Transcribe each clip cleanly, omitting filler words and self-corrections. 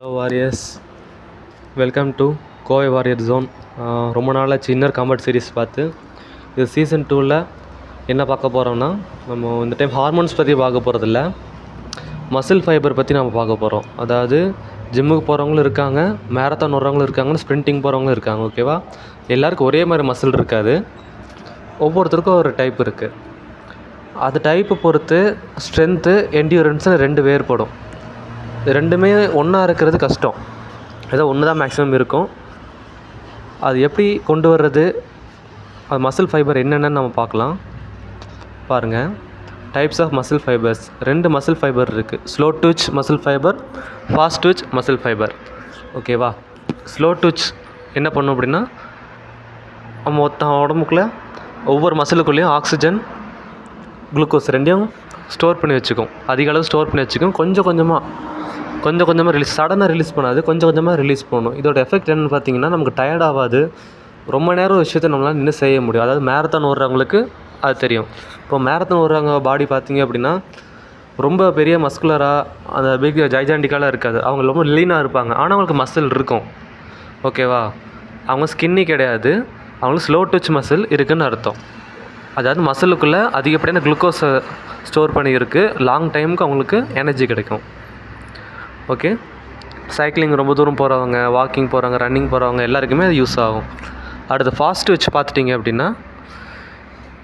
Hello warriors, welcome to Kovai warrior zone. ரொம்ப நாளாச்சு inner combat series பார்த்து. இது சீசன் 2ல் என்ன பார்க்க போகிறோம்னா, நம்ம இந்த டைம் ஹார்மோன்ஸ் பற்றி பார்க்க போகிறதில்ல, மசில் ஃபைபர் பற்றி நம்ம பார்க்க போகிறோம். அதாவது ஜிம்முக்கு போகிறவங்களும் இருக்காங்க, மேரத்தான் ஓடுறவங்களும் இருக்காங்க, ஸ்ப்ரிண்டிங் போகிறவங்களும் இருக்காங்க. ஓகேவா? எல்லாருக்கும் ஒரே மாதிரி மசில் இருக்காது, ஒவ்வொருத்தருக்கும் ஒரு டைப் இருக்குது. அது டைப்பை பொறுத்து ஸ்ட்ரென்த்து, என்டியூரன்ஸு ரெண்டு வேறுபடும். இது ரெண்டுமே ஒன்றா இருக்கிறது கஷ்டம். ஏதோ ஒன்று தான் மேக்ஸிமம் இருக்கும். அது எப்படி கொண்டு வர்றது, அது மசில் ஃபைபர் என்னென்னு நம்ம பார்க்கலாம். பாருங்கள், டைப்ஸ் ஆஃப் மசில் ஃபைபர்ஸ். ரெண்டு மசில் ஃபைபர் இருக்குது. Slow Twitch muscle fibre, fast twitch muscle fibre. ஓகேவா? ஸ்லோ ட்விட்ச் என்ன பண்ணும் அப்படின்னா, நம்ம உடம்புக்குள்ளே ஒவ்வொரு மசிலுக்குள்ளேயும் ஆக்சிஜன், குளுக்கோஸ் ரெண்டையும் ஸ்டோர் பண்ணி வச்சுக்கும். அதிக அளவு ஸ்டோர் பண்ணி வச்சுக்கும். கொஞ்சம் கொஞ்சமாக ரிலீஸ், சடனாக ரிலீஸ் பண்ணாது, கொஞ்சம் கொஞ்சமாக ரிலீஸ் பண்ணணும். இதோட எஃபெக்ட் என்னென்னு பார்த்தீங்கன்னா, நமக்கு டயர்ட் ஆகாது, ரொம்ப நேரம் ஒரு விஷயத்தை நம்மளால் நின்று செய்ய முடியும். அதாவது மேரத்தான் ஓடுறவங்களுக்கு அது தெரியும். இப்போ மேரத்தான் ஓடுறவங்க பாடி பார்த்தீங்க அப்படின்னா ரொம்ப பெரிய மஸ்குலராக, அந்த பிக் ஜைஜாண்டிக்காலாம் இருக்காது. அவங்க ரொம்ப லீனாக இருப்பாங்க, ஆனால் அவங்களுக்கு மசில் இருக்கும். ஓகேவா? அவங்க ஸ்கின்னி கிடையாது, அவங்களுக்கு ஸ்லோ ட்விட்ச் மசில் இருக்குதுன்னு அர்த்தம். அதாவது மசிலுக்குள்ளே அதிகப்படியான குளுக்கோஸை ஸ்டோர் பண்ணியிருக்கு, லாங் டைமுக்கு அவங்களுக்கு எனர்ஜி கிடைக்கும். ஓகே, சைக்கிளிங் ரொம்ப தூரம் போகிறவங்க, வாக்கிங் போகிறவங்க, ரன்னிங் போகிறவங்க எல்லாருக்குமே அது யூஸ் ஆகும். அடுத்து ஃபாஸ்ட் ட்விட்ச் பார்த்துட்டிங்க அப்படின்னா,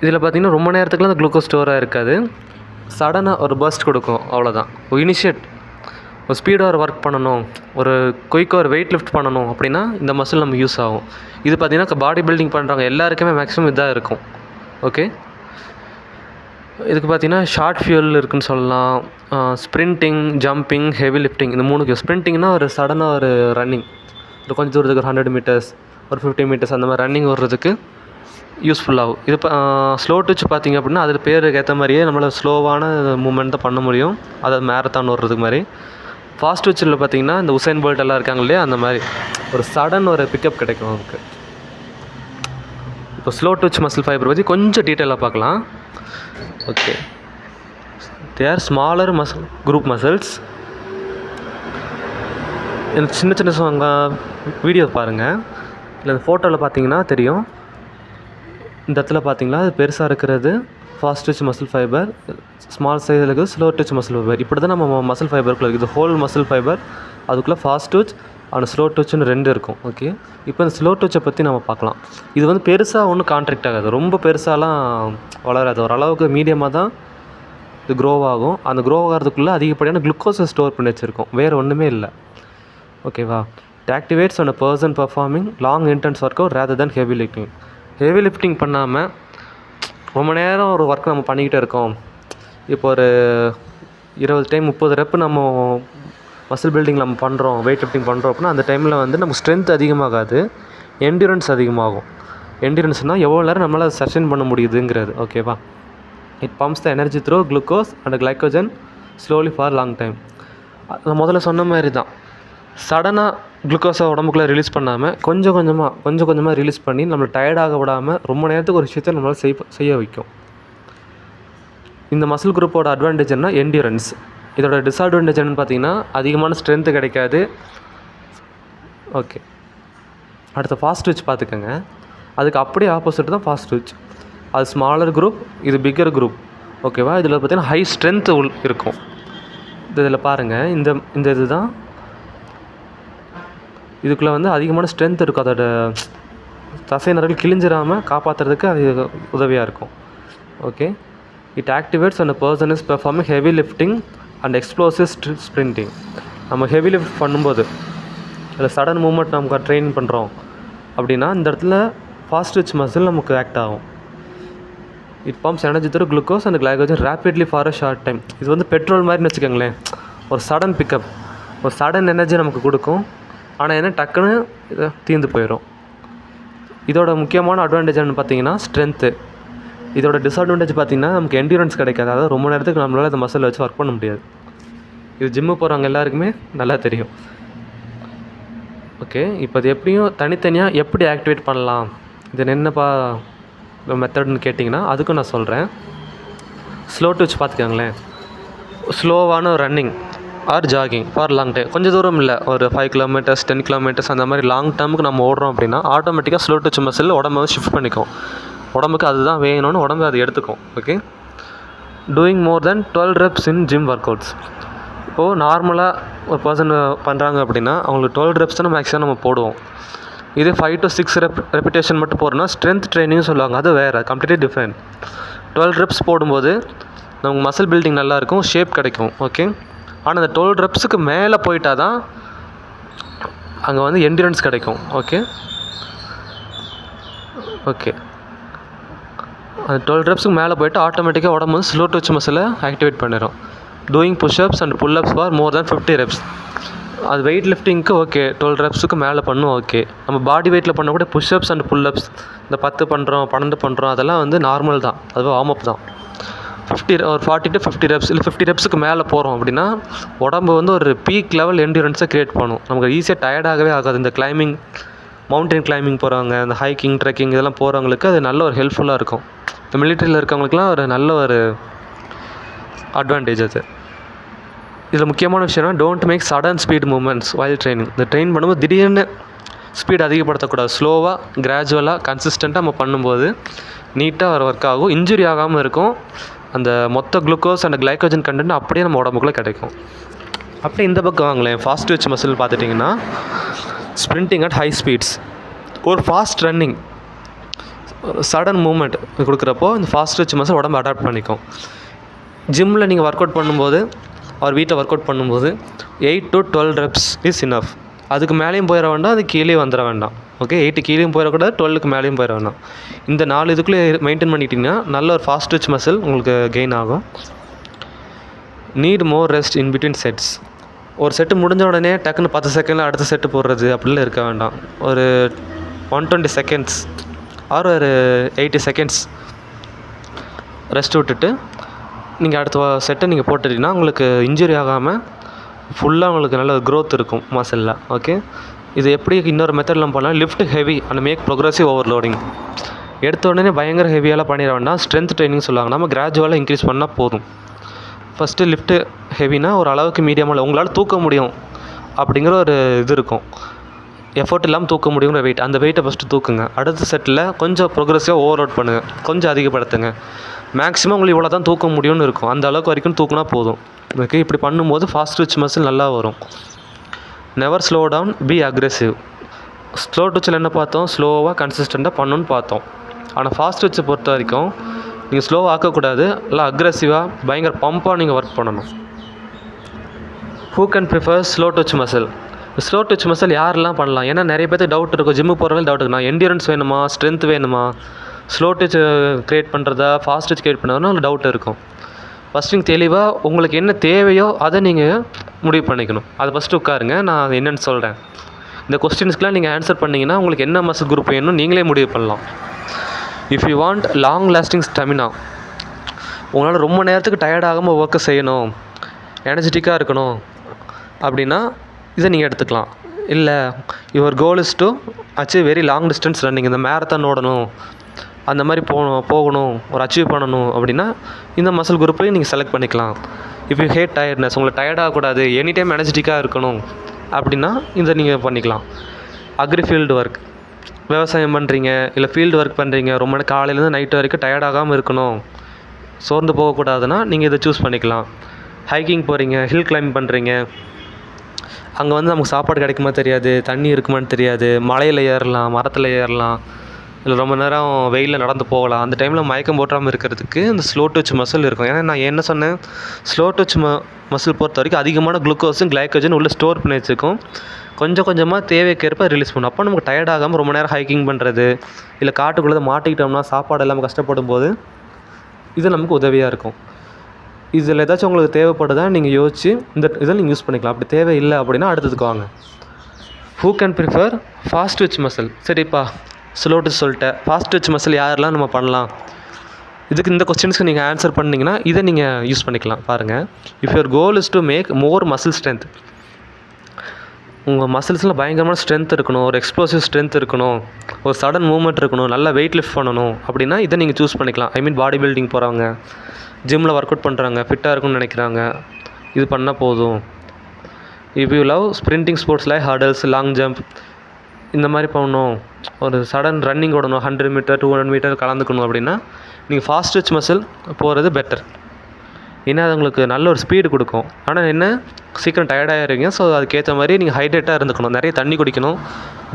இதில் பார்த்திங்கன்னா ரொம்ப நேரத்துக்குலாம் அந்த குளுக்கோஸ் ஸ்டோராக இருக்காது, சடனாக ஒரு பர்ஸ்ட் கொடுக்கும், அவ்வளோதான். ஒரு ஸ்பீடாக ஒரு ஒர்க் பண்ணணும், ஒரு குயிக்காக ஒரு வெயிட் லிஃப்ட் பண்ணணும் அப்படின்னா இந்த மசில் நமக்கு யூஸ் ஆகும். இது பார்த்திங்கன்னா பாடி பில்டிங் பண்ணுறவங்க எல்லாருக்குமே மேக்ஸிமம் இதாக இருக்கும். ஓகே, இதுக்கு பார்த்திங்கன்னா ஷார்ட் ஃபியூல் இருக்குதுன்னு சொல்லலாம். ஸ்ப்ரிண்டிங், ஜம்பிங், ஹெவி லிஃப்டிங், இந்த மூணுக்கு. ஸ்ப்ரிண்டிங்னா ஒரு சடனாக ஒரு ரன்னிங், ஒரு கொஞ்சம் தூரத்துக்கு ஒரு 100 மீட்டர்ஸ், ஒரு 50 மீட்டர்ஸ் அந்த மாதிரி ரன்னிங் ஓடுறதுக்கு யூஸ்ஃபுல்லாகும். இது ஸ்லோ ட்விட்ச் பார்த்திங்க அப்படின்னா அதில் பேருக்கு ஏற்ற மாதிரியே நம்மளால் ஸ்லோவான மூமெண்ட் தான் பண்ண முடியும், அதாவது மேரத்தான் ஓடுறதுக்கு மாதிரி. ஃபாஸ்ட் ட்விட்ச்சில் பார்த்திங்கன்னா இந்த உசைன் போல்ட் எல்லாம் இருக்காங்க இல்லையா, அந்த மாதிரி ஒரு சடன் ஒரு பிக்கப் கிடைக்கும் அவங்களுக்கு. இப்போ ஸ்லோ ட்விட்ச் மசில் ஃபைபர் பற்றி கொஞ்சம் டீட்டெயிலாக பார்க்கலாம். Okay, they are smaller group muscles. எனக்கு சின்ன வீடியோ பாருங்கள், இல்லை இந்த ஃபோட்டோவில் பார்த்தீங்கன்னா தெரியும். இந்த இடத்துல பார்த்தீங்களா, அது பெருசாக இருக்கிறது fast twitch muscle fibre, small சைஸில் இருக்குது ஸ்லோ ட்விட்ச் மசில் ஃபைபர். இப்படி தான் நம்ம மசில் ஃபைபருக்குள்ளே இருக்குது. ஹோல் மசில் ஃபைபர், அதுக்குள்ளே ஃபாஸ்ட் ட்விட்ச் அண்ட் ஸ்லோ ட்விட்ச்னு ரெண்டு இருக்கும். ஓகே, இப்போ இந்த ஸ்லோ ட்விட்சை பற்றி நம்ம பார்க்கலாம். இது வந்து பெருசாக ஒன்றும் கான்ட்ராக்ட் ஆகாது, ரொம்ப பெருசாலாம் வளராது, ஓரளவுக்கு மீடியமாக தான் இது க்ரோ ஆகும். அந்த க்ரோ ஆகிறதுக்குள்ளே அதிகப்படியான குளுக்கோஸை ஸ்டோர் பண்ணி வச்சுருக்கோம், வேறு ஒன்றுமே இல்லை. ஓகேவா? It activates on a person performing long intense work out rather than heavy lifting. Heavy lifting பண்ணாமல் ரொம்ப நேரம் ஒரு ஒர்க் நம்ம பண்ணிக்கிட்டே இருக்கோம். இப்போ ஒரு 20 டைம் 30 ரெப்பு நம்ம மசில் பில்டிங் நம்ம பண்ணுறோம், வெயிட் லிஃப்டிங் பண்ணுறோம் அப்படின்னா அந்த டைமில் வந்து நமக்கு ஸ்ட்ரென்த் அதிகமாகாது, என்டியூரன்ஸ் அதிகமாகும். என்டியூரன்ஸ்னால் எவ்வளோ நேரம் நம்மளால் சஸ்டெயின் பண்ண முடியுதுங்கிறது. ஓகேவா? It pumps the energy through glucose and glycogen slowly for long time. நான் முதல்ல சொன்ன மாதிரி தான், சடனாக குளுக்கோஸை உடம்புக்குள்ளே ரிலீஸ் பண்ணாமல் கொஞ்சம் கொஞ்சமாக ரிலீஸ் பண்ணி நம்மளை டயர்டாக விடாமல் ரொம்ப நேரத்துக்கு ஒரு விஷயத்தை நம்மளால் செய்ய வைக்கும். இந்த மசில் குரூப்போட அட்வான்டேஜ் என்ன? என்டியூரன்ஸ். இதோட டிஸ்அட்வான்டேஜ் என்னென்னு பார்த்தீங்கன்னா அதிகமான ஸ்ட்ரென்த்து கிடைக்காது. ஓகே, அடுத்த ஃபாஸ்ட் ட்விட்ச் பார்த்துக்கோங்க. அதுக்கு அப்படியே ஆப்போசிட் தான் ஃபாஸ்ட் ட்விட்ச். அது ஸ்மாலர் குரூப், இது பிக்கர் குரூப். ஓகேவா? இதில் பார்த்திங்கன்னா ஹை ஸ்ட்ரென்த்து இருக்கும். இதில் பாருங்கள், இந்த இது தான் இதுக்குள்ளே வந்து அதிகமான ஸ்ட்ரென்த் இருக்கும். அதோட தசை நரல் கிழிஞ்சிடாமல் காப்பாற்றுறதுக்கு அது உதவியாக இருக்கும். Okay, it activates and person is performing heavy lifting and explosive sprinting. நம்ம ஹெவி லிஃப்ட் பண்ணும்போது அதில் சடன் மூமெண்ட் நமக்கு ட்ரெயின் பண்ணுறோம் அப்படின்னா இந்த இடத்துல ஃபாஸ்ட் ட்விட்ச் மசில் நமக்கு ஆக்ட் ஆகும். It pumps energy through glucose and glycogen rapidly for a short time. இது வந்து பெட்ரோல் மாதிரின்னு வச்சுக்கோங்களேன், ஒரு சடன் பிக்கப், ஒரு சடன் எனர்ஜி நமக்கு கொடுக்கும். ஆனால் என்ன, டக்குன்னு இதை தீர்ந்து போயிடும். இதோட முக்கியமான அட்வான்டேஜ் என்னென்னு பார்த்தீங்கன்னா ஸ்ட்ரென்த்து. இதோட டிஸ்அட்வான்டேஜ் பார்த்திங்கன்னா நமக்கு என்டியூரன்ஸ் கிடைக்காது, அதாவது ரொம்ப நேரத்துக்கு நம்மளால் இந்த மசிலை வச்சு ஒர்க் பண்ண முடியாது. இது ஜிம்மு போகிறவங்க எல்லாருக்குமே நல்லா தெரியும். ஓகே, இப்போ இது எப்படியும் தனித்தனியாக எப்படி ஆக்டிவேட் பண்ணலாம், இது என்னப்பா மெத்தட்னு கேட்டிங்கன்னா அதுக்கும் நான் சொல்கிறேன். ஸ்லோ ட்விட்ச் பார்த்துக்கோங்களேன், ஸ்லோவான running, or jogging for long time. கொஞ்சம் தூரம் இல்லை, ஒரு 5 கிலோமீட்டர்ஸ் 10 கிலோமீட்டர்ஸ் அந்த மாதிரி லாங் டேர்முக்கு நம்ம ஓடுறோம் அப்படின்னா ஆட்டோமேட்டிக்காக ஸ்லோ ட்விட்ச் மசில் உடம்பு வந்து ஷிஃப்ட் பண்ணிக்கும். உடம்புக்கு அதுதான் வேணும்னு உடம்பு அதை எடுத்துக்கும். ஓகே. டூயிங் மோர் தென் 12 reps இன் ஜிம் ஒர்க் அவுட்ஸ். இப்போது நார்மலாக ஒரு பர்சன் பண்ணுறாங்க அப்படின்னா அவங்களுக்கு 12 reps தான் மேக்ஸிமம் நம்ம போடுவோம். இதே 5 to 6 ரெப்பிட்டேஷன் மட்டும் போடுறோன்னா ஸ்ட்ரென்த் ட்ரைனிங்னு சொல்லுவாங்க, அது வேறு, கம்ப்ளீட்லி டிஃப்ரெண்ட். 12 reps போடும்போது நமக்கு மசில் பில்டிங் நல்லாயிருக்கும், ஷேப் கிடைக்கும். ஓகே. ஆனால் அந்த 12 repsக்கு மேலே போயிட்டால் தான் அங்கே வந்து என்டியூரன்ஸ் கிடைக்கும். ஓகே. அந்த 12 repsக்கு மேலே போய்ட்டு ஆட்டோமேட்டிக்காக உடம்பு வந்து ஸ்லோ ட்விட்ச் மசிலை ஆக்டிவேட் பண்ணிடும். Doing push-ups and pull-ups for more then 50 reps. அது வெயிட் லிஃப்டிங்க்கு ஓகே, 12 repsக்கு மேலே பண்ணும். ஓகே. நம்ம பாடி வெயிட்டில் பண்ணக்கூடிய புஷ்அப்ஸ் அண்ட் புல்அப்ஸ் இந்த 10 பண்ணுறோம் 12 பண்ணுறோம் அதெல்லாம் வந்து நார்மல் தான், அது வார்ம் அப் தான். 40 to 50 reps இல்லை 50 repsக்கு மேலே போகிறோம் அப்படின்னா உடம்பு வந்து ஒரு பீக் லெவல் என்டியூரன்ஸை க்ரியேட் பண்ணும். நமக்கு ஈஸியாக டயர்டாகவே ஆகாது. இந்த கிளைம்பிங், மவுண்டன் கிளைம்பிங் போகிறவங்க, இந்த ஹைக்கிங் ட்ரெக்கிங் இதெல்லாம் போகிறவங்களுக்கு அது நல்ல ஒரு ஹெல்ப்ஃபுல்லாக இருக்கும். இப்போ மிலிட்ரியில் இருக்கவங்களுக்குலாம் ஒரு நல்ல ஒரு அட்வான்டேஜ் அது. இதில் முக்கியமான விஷயம்னா don't make sudden speed moments while training. இந்த ட்ரெயின் பண்ணும்போது திடீர்னு ஸ்பீட் அதிகப்படுத்தக்கூடாது. ஸ்லோவாக கிராஜுவலாக கன்சிஸ்டண்ட்டாக நம்ம பண்ணும்போது நீட்டாக ஒர்க் ஆகும், இன்ஜுரி ஆகாமல் இருக்கும். அந்த மொத்த குளுக்கோஸ் அண்ட் கிளைக்கோஜன் கண்டென்ட் அப்படியே நம்ம உடம்புக்குள்ளே கிடைக்கும். அப்படியே இந்த பக்கம் வாங்களேன், ஃபாஸ்ட் ட்விட்ச் மசில் பார்த்துட்டிங்கன்னா ஸ்ப்ரிண்டிங் அட் ஹை ஸ்பீட்ஸ், ஒரு ஃபாஸ்ட் ரன்னிங், சடன் மூமெண்ட் கொடுக்குறப்போ இந்த ஃபாஸ்ட் ட்விட்ச் மசில் உடம்பு அடாப்ட் பண்ணிக்கும். ஜிம்மில் நீங்கள் ஒர்க் அவுட் பண்ணும்போது அவர் வீட்டில் ஒர்க் அவுட் பண்ணும்போது 8 to 12 reps இஸ் இனஃப். அதுக்கு மேலேயும் போயிட வேண்டாம், அது கீழே வந்துட வேண்டாம். ஓகே. 8 கீழேயும் போயிடக்கூடாது, 12க்கு மேலேயும் போயிட வேண்டாம். இந்த 4 இதுக்குள்ளே மெயின்டைன் பண்ணிட்டீங்கன்னா நல்ல ஒரு ஃபாஸ்ட் ட்விட்ச் மசில் உங்களுக்கு கெயின் ஆகும். Need more rest in between sets. ஒரு செட்டு முடிஞ்ச உடனே டக்குன்னு 10 செகண்டில் அடுத்த செட்டு போடுறது அப்படிலாம் இருக்க வேண்டாம். ஒரு 120 seconds ஆர் ஒரு 80 seconds ரெஸ்ட் விட்டுட்டு நீங்கள் அடுத்த செட்டை நீங்கள் போட்டுட்டிங்கன்னா உங்களுக்கு இன்ஜுரி ஆகாமல் ஃபுல்லாக உங்களுக்கு நல்ல க்ரோத் இருக்கும் மசிலில். ஓகே. இது எப்படி இன்னொரு மெத்தட்லாம் பண்ணலாம், lift heavy and make progressive overloading. எடுத்த உடனே பயங்கர ஹெவியெல்லாம் பண்ணிட வேண்டாம், ஸ்ட்ரென்த் ட்ரைனிங் சொல்லுவாங்க, நம்ம கிராஜுவலாக இன்க்ரீஸ் பண்ணால் போதும். ஃபஸ்ட்டு லிஃப்ட்டு ஹெவினா ஒரு அளவுக்கு மீடியமாக உங்களால் தூக்க முடியும் அப்படிங்கிற ஒரு இது இருக்கும், எஃபர்ட் இல்லாமல் தூக்க முடியுங்கிற வெயிட், அந்த வெயிட்டை ஃபஸ்ட்டு தூக்குங்க. அடுத்த செட்டில் கொஞ்சம் ப்ரோக்ரெசிவாக ஓவர்லோட் பண்ணுங்கள், கொஞ்சம் அதிகப்படுத்துங்க. மேக்ஸிமம் உங்களுக்கு இவ்வளோ தான் தூக்க முடியும்னு இருக்கும், அந்த அளவுக்கு வரைக்கும் தூக்குனா போதும். ஓகே. இப்படி பண்ணும்போது ஃபாஸ்ட் ட்விட்ச் மசில் நல்லா வரும். Never slow down, be aggressive. Slow ட்விட்சில் என்ன பார்த்தோம், ஸ்லோவாக கன்சிஸ்டண்ட்டாக பண்ணணுன்னு பார்த்தோம். ஆனால் ஃபாஸ்ட் ட்விட்சை பொறுத்த வரைக்கும் நீங்கள் ஸ்லோவாக ஆக்கக்கூடாது, இல்லை அக்ரெசிவாக பயங்கர பம்பாக நீங்கள் ஒர்க் பண்ணணும். Who can prefer slow Twitch muscle? Slow Twitch muscle யாரெல்லாம் பண்ணலாம்? ஏன்னா நிறைய பேருக்கு டவுட் இருக்கும், ஜிம்முக்கு போகிறவங்க டவுட் இருக்கும், நான் என்டியூரன்ஸ் வேணுமா, ஸ்ட்ரென்த் வேணுமா, ஸ்லோ ட்விட்ச் க்ரியேட் பண்ணுறதா, ஃபாஸ்ட் ட்விட்ச் க்ரியேட் பண்ணுறதுனா ஒரு டவுட் இருக்கும். ஃபஸ்ட்டு நீங்கள் தெளிவாக உங்களுக்கு என்ன தேவையோ அதை நீங்கள் முடிவு பண்ணிக்கணும். அதை ஃபஸ்ட்டு உட்காருங்க, நான் அது என்னென்னு சொல்கிறேன். இந்த கொஸ்டின்ஸ்க்கெலாம் நீங்கள் ஆன்சர் பண்ணிங்கன்னா உங்களுக்கு என்ன மசில் குரூப் வேணும்னு நீங்களே முடிவு பண்ணலாம். If you want long lasting stamina, உங்களால் ரொம்ப நேரத்துக்கு டயர்ட் ஆகாமல் ஒர்க்கை செய்யணும், எனர்ஜெட்டிக்காக இருக்கணும் அப்படின்னா இதை நீங்கள் எடுத்துக்கலாம். இல்லை your goal is to achieve very long distance running, இந்த மேரத்தான் ஓடணும், அந்த மாதிரி போகணும், ஒரு அச்சீவ் பண்ணணும் அப்படின்னா இந்த மசில் குரூப்லேயும் நீங்கள் செலக்ட் பண்ணிக்கலாம். இஃப் யூ ஹேட் டயர்ட்னஸ், உங்களுக்கு டயர்ட் ஆகக்கூடாது, எனி டைம் எனர்ஜெட்டிக்காக இருக்கணும் அப்படின்னா இதை நீங்கள் பண்ணிக்கலாம். அக்ரி ஃபீல்டு ஒர்க், விவசாயம் பண்ணுறீங்க இல்லை ஃபீல்டு ஒர்க் பண்ணுறீங்க, ரொம்ப நேரம் காலையிலேருந்து நைட்டு வரைக்கும் டயர்ட் ஆகாமல் இருக்கணும், சோர்ந்து போகக்கூடாதுன்னா நீங்கள் இதை சூஸ் பண்ணிக்கலாம். ஹைக்கிங் போகிறீங்க, ஹில் கிளைம்பிங் பண்ணுறீங்க, அங்கே வந்து நமக்கு சாப்பாடு கிடைக்குமா தெரியாது, தண்ணி இருக்குமான்னு தெரியாது, மலையில் ஏறலாம், மரத்தில் ஏறலாம், இல்லை ரொம்ப நேரம் வெயிலில் நடந்து போகலாம், அந்த டைமில் மயக்கம் போட்டாமல் இருக்கிறதுக்கு இந்த ஸ்லோ ட்விட்ச் மசில் இருக்கும். ஏன்னா நான் என்ன சொன்னேன், ஸ்லோ ட்விட்ச் மசில் பொறுத்த வரைக்கும் அதிகமான குளுக்கோஸும் கிளைக்கோஜன் உள்ளே ஸ்டோர் பண்ணி வச்சுக்கும், கொஞ்சம் கொஞ்சமாக தேவைக்கேற்ப ரிலீஸ் பண்ணும். அப்போ நமக்கு டயர்ட் ஆகாமல் ரொம்ப நேரம் ஹைக்கிங் பண்ணுறது, இல்லை காட்டுக்குள்ளே மாட்டிக்கிட்டோம்னா சாப்பாடு இல்லாமல் கஷ்டப்படும் போது இது நமக்கு உதவியாக இருக்கும். இதில் ஏதாச்சும் உங்களுக்கு தேவைப்படுதா நீங்கள் யோசிச்சு இந்த இதில் நீங்கள் யூஸ் பண்ணிக்கலாம். அப்படி தேவை இல்லை அப்படின்னா அடுத்ததுக்கு வாங்க. Who can prefer fast twitch muscle? சரிப்பா, ஸ்லோ ட்விட்ச் சொல்லிட்டேன், ஃபாஸ்ட் ட்விட்ச் மசில் யாரெல்லாம் நம்ம பண்ணலாம்? இதுக்கு இந்த கொஸ்டின்ஸ்க்கு நீங்கள் ஆன்சர் பண்ணிங்கன்னா இதை நீங்கள் யூஸ் பண்ணிக்கலாம். பாருங்கள், if your goal is to make more muscle strength, உங்கள் மசில்ஸில் பயங்கரமான ஸ்ட்ரென்த் இருக்கணும், ஒரு எக்ஸ்ப்ளோசிவ் ஸ்ட்ரென்த் இருக்கணும், ஒரு சடன் மூவ்மெண்ட் இருக்கணும், நல்லா வெயிட் லிஃப்ட் பண்ணணும் அப்படின்னா இதை நீங்கள் சூஸ் பண்ணிக்கலாம். ஐ மீன் பாடி பில்டிங் போகிறவங்க, ஜிம்மில் ஒர்க் அவுட் பண்ணுறாங்க, ஃபிட்டாக இருக்குன்னு நினைக்கிறாங்க, இது பண்ணால் போதும் if you love sprinting sports like hurdles, long jump இந்த மாதிரி பண்ணணும், ஒரு சடன் ரன்னிங் ஓடணும், 100 மீட்டர் 200 மீட்டர் கலந்துக்கணும் அப்படின்னா நீங்கள் ஃபாஸ்ட் twitch மசில் போகிறது பெட்டர். ஏன்னா அது உங்களுக்கு நல்ல ஒரு ஸ்பீடு கொடுக்கும். ஆனால் என்ன சீக்கிரம் டயர்டாகிடுவீங்க. ஸோ அதுக்கேற்ற மாதிரி நீங்கள் ஹைட்ரேட்டாக இருந்துக்கணும், நிறைய தண்ணி குடிக்கணும்,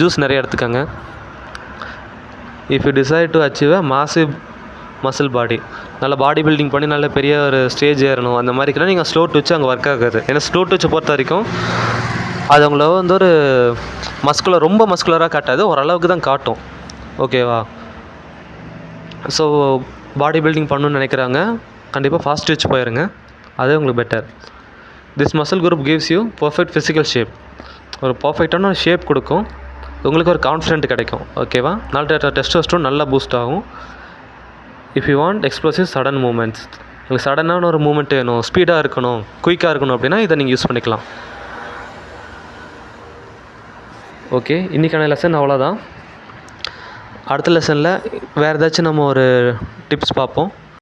ஜூஸ் நிறைய எடுத்துக்கோங்க. If you decide to achieve a massive muscle body, நல்ல பாடி பில்டிங் பண்ணி நல்ல பெரிய ஒரு ஸ்டேஜ் ஏறணும், அந்த மாதிரிக்கெல்லாம் நீங்கள் ஸ்லோ twitch அங்கே ஒர்க் ஆகாது. ஏன்னா ஸ்லோ twitch பொறுத்த வரைக்கும் அது அவங்கள வந்து ஒரு ரொம்ப மஸ்குலராக காட்டாது, ஓரளவுக்கு தான் காட்டும். ஓகேவா? ஸோ பாடி பில்டிங் பண்ணணுன்னு நினைக்கிறாங்க, கண்டிப்பாக ஃபாஸ்ட் twitch போயிருங்க, அதே உங்களுக்கு better. This muscle group gives you perfect physical shape, ஒரு பர்ஃபெக்டான ஷேப் கொடுக்கும், உங்களுக்கு ஒரு கான்ஃபிடென்ட் கிடைக்கும். ஓகேவா? நல்ல டெஸ்டோஸ்டெரோன் நல்லா பூஸ்ட் ஆகும். If you want explosive sudden moments, உங்களுக்கு சடனான ஒரு மூமெண்ட் வேணும், ஸ்பீடாக இருக்கணும், குயிக்காக இருக்கணும் அப்படின்னா இதை நீங்கள் யூஸ் பண்ணிக்கலாம். ஓகே, இன்றைக்கான லெசன் அவ்வளோதான். அடுத்த லெசனில் வேறு ஏதாச்சும் நம்ம ஒரு டிப்ஸ் பார்ப்போம்.